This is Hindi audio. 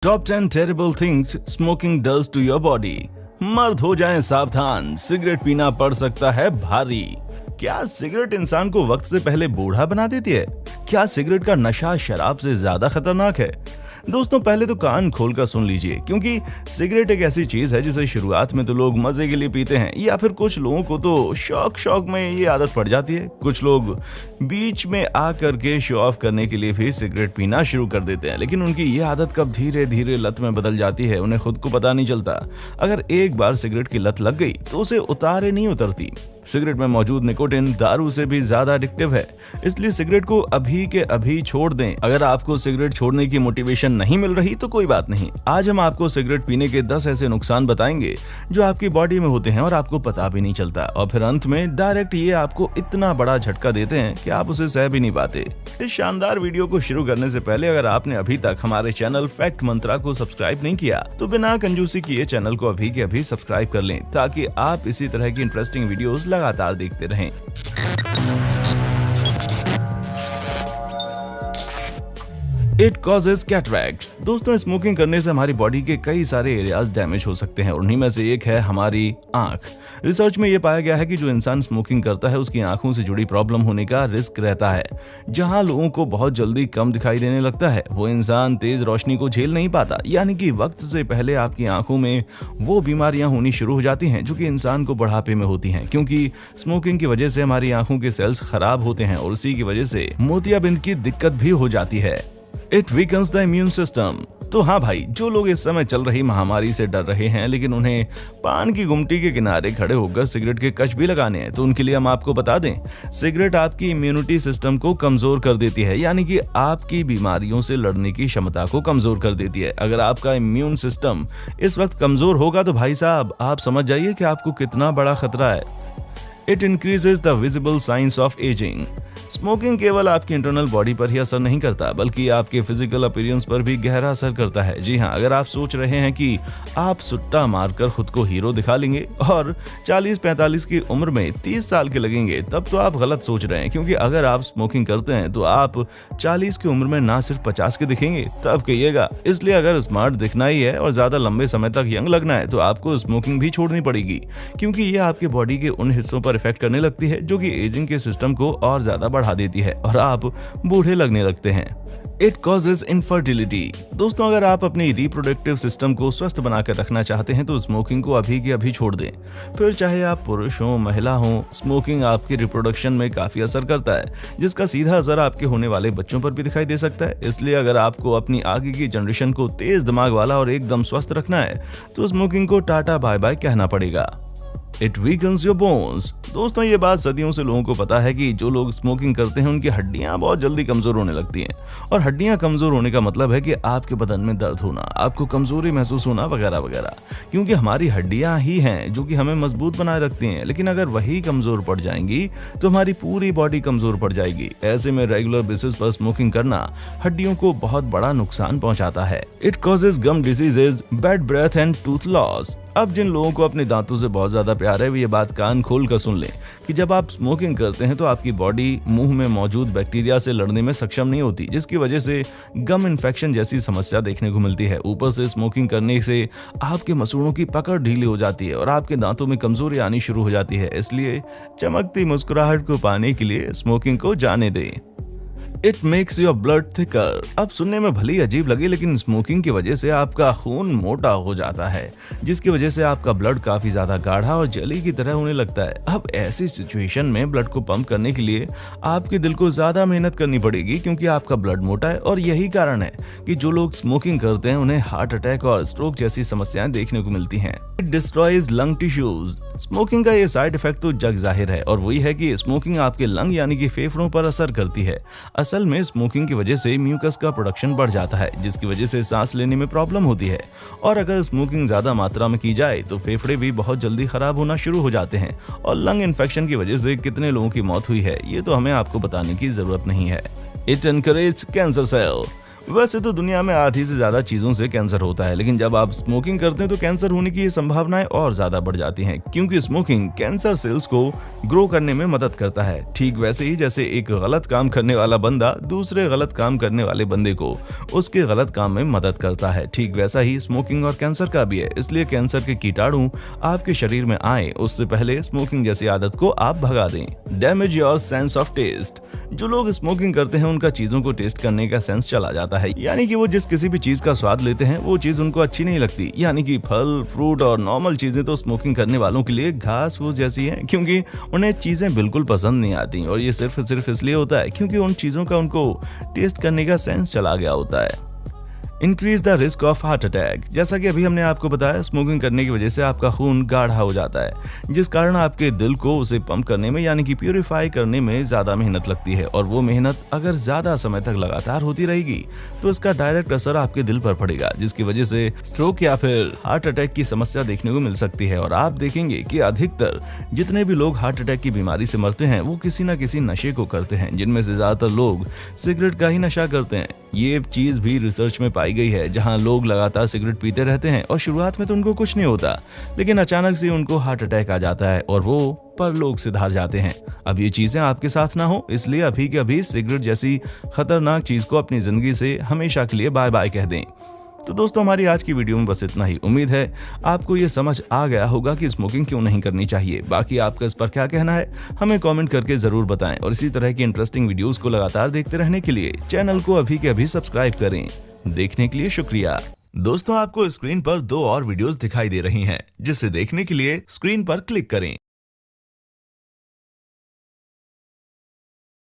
Top 10 terrible things smoking does to your body. मर्द हो जाएं सावधान, सिगरेट पीना पड़ सकता है भारी। क्या सिगरेट इंसान को वक्त से पहले बूढ़ा बना देती है? क्या सिगरेट का नशा शराब से ज्यादा खतरनाक है? दोस्तों, पहले तो कान खोलकर सुन लीजिए, क्योंकि सिगरेट एक ऐसी चीज है जिसे शुरुआत में तो लोग मजे के लिए पीते हैं, या फिर कुछ लोगों को तो शौक में ये आदत पड़ जाती है। कुछ लोग बीच में आकर के शो ऑफ करने के लिए भी सिगरेट पीना शुरू कर देते हैं, लेकिन उनकी ये आदत कब धीरे धीरे लत में बदल जाती है, उन्हें खुद को पता नहीं चलता। अगर एक बार सिगरेट की लत लग गई तो उसे उतारे नहीं उतरती। सिगरेट में मौजूद निकोटिन दारू से भी ज्यादा एडिक्टिव है, इसलिए सिगरेट को अभी के अभी छोड़ दें। अगर आपको सिगरेट छोड़ने की मोटिवेशन नहीं मिल रही तो कोई बात नहीं, आज हम आपको सिगरेट पीने के 10 ऐसे नुकसान बताएंगे जो आपकी बॉडी में होते हैं और आपको पता भी नहीं चलता, और फिर अंत में डायरेक्ट ये आपको इतना बड़ा झटका देते हैं कि आप उसे सह भी नहीं पाते। इस शानदार वीडियो को शुरू करने से पहले अगर आपने अभी तक हमारे चैनल फैक्ट मंत्रा को सब्सक्राइब नहीं किया तो बिना कंजूसी किए चैनल को अभी के अभी सब्सक्राइब कर लें, ताकि आप इसी तरह की इंटरेस्टिंग वीडियोस लगातार देखते रहें। It causes cataracts. दोस्तों, स्मोकिंग करने से हमारी बॉडी के कई सारे एरियाज डैमेज हो सकते हैं और उन्हीं में से एक है हमारी आंख। रिसर्च में यह पाया गया है कि जो इंसान स्मोकिंग करता है उसकी आंखों से जुड़ी प्रॉब्लम होने का रिस्क रहता है। जहां लोगों को बहुत जल्दी कम दिखाई देने लगता है, वो इंसान तेज रोशनी को झेल नहीं पाता, यानी कि वक्त से पहले आपकी आंखों में वो बीमारियां होनी शुरू हो जाती हैं जो कि इंसान को बुढ़ापे में होती हैं, क्योंकि स्मोकिंग की वजह से हमारी आंखों के सेल्स खराब होते हैं और उसी की वजह से मोतियाबिंद की दिक्कत भी हो जाती है। It weakens the immune system. तो हाँ भाई, जो लोग इस समय चल रही महामारी से डर रहे हैं लेकिन उन्हें पान की गुमटी के किनारे खड़े होकर सिगरेट के कच भी लगाने हैं, तो उनके लिए हम आपको बता दें, सिगरेट आपकी इम्यूनिटी सिस्टम को कमजोर कर देती है, यानी कि आपकी बीमारियों से लड़ने की क्षमता को कमजोर कर देती है। अगर आपका इम्यून सिस्टम इस वक्त कमजोर होगा तो भाई साहब आप समझ जाइए कि आपको कितना बड़ा खतरा है। It increases the visible science of ageing. Smoking केवल आपकी इंटरनल बॉडी पर ही असर नहीं करता, बल्कि आपके फिजिकल अपीयरेंस पर भी गहरा असर करता है। जी हाँ, अगर आप सोच रहे हैं कि आप सुट्टा मारकर खुद को हीरो दिखा लेंगे और 40-45 की उम्र में 30 साल के लगेंगे, तब तो आप गलत सोच रहे हैं, क्योंकि अगर आप स्मोकिंग करते हैं तो आप 40 की उम्र में ना सिर्फ 50 के दिखेंगे, तब कहिएगा। इसलिए अगर स्मार्ट दिखना ही है और ज्यादा लंबे समय तक यंग लगना है तो आपको स्मोकिंग भी छोड़नी पड़ेगी, क्योंकि ये आपके बॉडी के उन हिस्सों पर इफेक्ट करने लगती है जो कि एजिंग के सिस्टम को और ज्यादा बढ़ा देती है और आप बूढ़े लगने लगते हैं। It causes infertility. दोस्तों, अगर आप अपनी रिप्रोडक्टिव सिस्टम को स्वस्थ बनाकर रखना चाहते हैं तो स्मोकिंग को अभी के अभी छोड़ दें। फिर चाहे आप पुरुष हो महिला हो, स्मोकिंग आपकी रिप्रोडक्शन में काफी असर करता है, जिसका सीधा असर आपके होने वाले बच्चों पर भी दिखाई दे सकता है। इसलिए अगर आपको अपनी आगे की जनरेशन को तेज दिमाग वाला और एकदम स्वस्थ रखना है तो स्मोकिंग को टाटा बाय बाय कहना पड़ेगा। It weakens your bones. दोस्तों, ये बात सदियों से लोगों को पता है कि जो लोग स्मोकिंग करते हैं उनकी हड्डियां बहुत जल्दी कमजोर होने लगती हैं, और हड्डियां कमजोर होने का मतलब है कि आपके बदन में दर्द होना, आपको कमजोरी महसूस होना वगैरह वगैरह, क्योंकि हमारी हड्डियां ही हैं जो कि हमें मजबूत बनाए रखती हैं। लेकिन अगर वही कमजोर पड़ जाएंगी तो हमारी पूरी बॉडी कमजोर पड़ जाएगी। ऐसे में रेगुलर बेसिस पर स्मोकिंग करना हड्डियों को बहुत बड़ा नुकसान पहुंचाता है। It causes gum diseases, bad breath and tooth loss. अब जिन लोगों को अपने दांतों से बहुत ज्यादा प्यार है, वो ये बात कान खोल कर सुन लें कि जब आप स्मोकिंग करते हैं तो आपकी बॉडी मुंह में मौजूद बैक्टीरिया से लड़ने में सक्षम नहीं होती, जिसकी वजह से गम इन्फेक्शन जैसी समस्या देखने को मिलती है। ऊपर से स्मोकिंग करने से आपके मसूड़ों की पकड़ ढीली हो जाती है और आपके दांतों में कमजोरी आनी शुरू हो जाती है। इसलिए चमकती मुस्कुराहट को पाने के लिए स्मोकिंग को जाने दें। It makes your blood thicker. अब सुनने में भली अजीब लगे, लेकिन स्मोकिंग की वजह से आपका खून मोटा हो जाता है, जिसकी वजह से आपका ब्लड काफी ज्यादा गाढ़ा और जेली की तरह होने लगता है। अब ऐसी सिचुएशन में ब्लड को पंप करने के लिए आपके दिल को ज्यादा मेहनत करनी पड़ेगी, क्योंकि आपका ब्लड मोटा है, और यही कारण है कि जो लोग स्मोकिंग करते हैं उन्हें हार्ट अटैक और स्ट्रोक जैसी समस्याएं देखने को मिलती हैं। It destroys lung tissues. Smoking का ये साइड इफेक्ट तो जग जाहिर है, और वही है कि स्मोकिंग आपके लंग यानी कि फेफड़ों पर असर करती है। असल में स्मोकिंग की वजह से म्यूकस का प्रोडक्शन बढ़ जाता है, जिसकी वजह से सांस लेने में प्रॉब्लम होती है, और अगर स्मोकिंग ज्यादा मात्रा में की जाए तो फेफड़े भी बहुत जल्दी खराब होना शुरू हो जाते हैं, और लंग इन्फेक्शन की वजह से कितने लोगों की मौत हुई है ये तो हमें आपको बताने की जरूरत नहीं है। It encourage cancer cell. वैसे तो दुनिया में आधी से ज्यादा चीजों से कैंसर होता है, लेकिन जब आप स्मोकिंग करते हैं तो कैंसर होने की संभावनाएं और ज्यादा बढ़ जाती हैं, क्योंकि स्मोकिंग कैंसर सेल्स को ग्रो करने में मदद करता है। ठीक वैसे ही जैसे एक गलत काम करने वाला बंदा दूसरे गलत काम करने वाले बंदे को उसके गलत काम में मदद करता है, ठीक वैसा ही स्मोकिंग और कैंसर का भी है। इसलिए कैंसर के कीटाणु आपके शरीर में आए उससे पहले स्मोकिंग जैसी आदत को आप भगा दें। Damage your sense of taste. जो लोग स्मोकिंग करते हैं उनका चीजों को टेस्ट करने का सेंस चला जाता है, यानी कि वो जिस किसी भी चीज का स्वाद लेते हैं वो चीज उनको अच्छी नहीं लगती। यानी कि फल, फ्रूट और नॉर्मल चीजें तो स्मोकिंग करने वालों के लिए घास फूस जैसी हैं, क्योंकि उन्हें चीजें बिल्कुल पसंद नहीं आती। और ये सिर्फ इसलिए होता है क्योंकि उन चीजों का उनको टेस्ट करने का सेंस चला गया होता है। Increase the risk of heart attack. जैसा कि अभी हमने आपको बताया, स्मोकिंग करने की वजह से आपका खून गाढ़ा हो जाता है, जिस कारण आपके दिल को उसे पंप करने में यानी कि प्यूरिफाई करने में ज्यादा मेहनत लगती है। और वो मेहनत अगर ज्यादा समय तक लगातार होती रहेगी तो इसका डायरेक्ट असर आपके दिल पर पड़ेगा, जिसकी वजह से स्ट्रोक या फिर हार्ट अटैक की समस्या देखने को मिल सकती है। और आप देखेंगे कि अधिकतर जितने भी लोग हार्ट अटैक की बीमारी से मरते हैं वो किसी न किसी नशे को करते हैं, जिनमें से ज्यादातर लोग सिगरेट का ही नशा करते हैं। ये चीज भी रिसर्च में पाई गई है, जहां लोग लगातार सिगरेट पीते रहते हैं और शुरुआत में तो उनको कुछ नहीं होता, लेकिन अचानक से उनको हार्ट अटैक आ जाता है और वो परलोक सिधार जाते हैं। अब ये चीजें आपके साथ ना हो, इसलिए अभी के अभी सिगरेट जैसी खतरनाक चीज को अपनी जिंदगी से हमेशा के लिए बाय बाय कह दें। तो दोस्तों, हमारी आज की वीडियो में बस इतना ही। उम्मीद है आपको ये समझ आ गया होगा कि स्मोकिंग क्यों नहीं करनी चाहिए। बाकी आपका इस पर क्या कहना है हमें कमेंट करके जरूर बताएं, और इसी तरह की इंटरेस्टिंग वीडियोस को लगातार देखते रहने के लिए चैनल को अभी के अभी सब्सक्राइब करें। देखने के लिए शुक्रिया। दोस्तों, आपको स्क्रीन पर 2 और वीडियोस दिखाई दे रही हैं, जिसे देखने के लिए स्क्रीन पर क्लिक करें।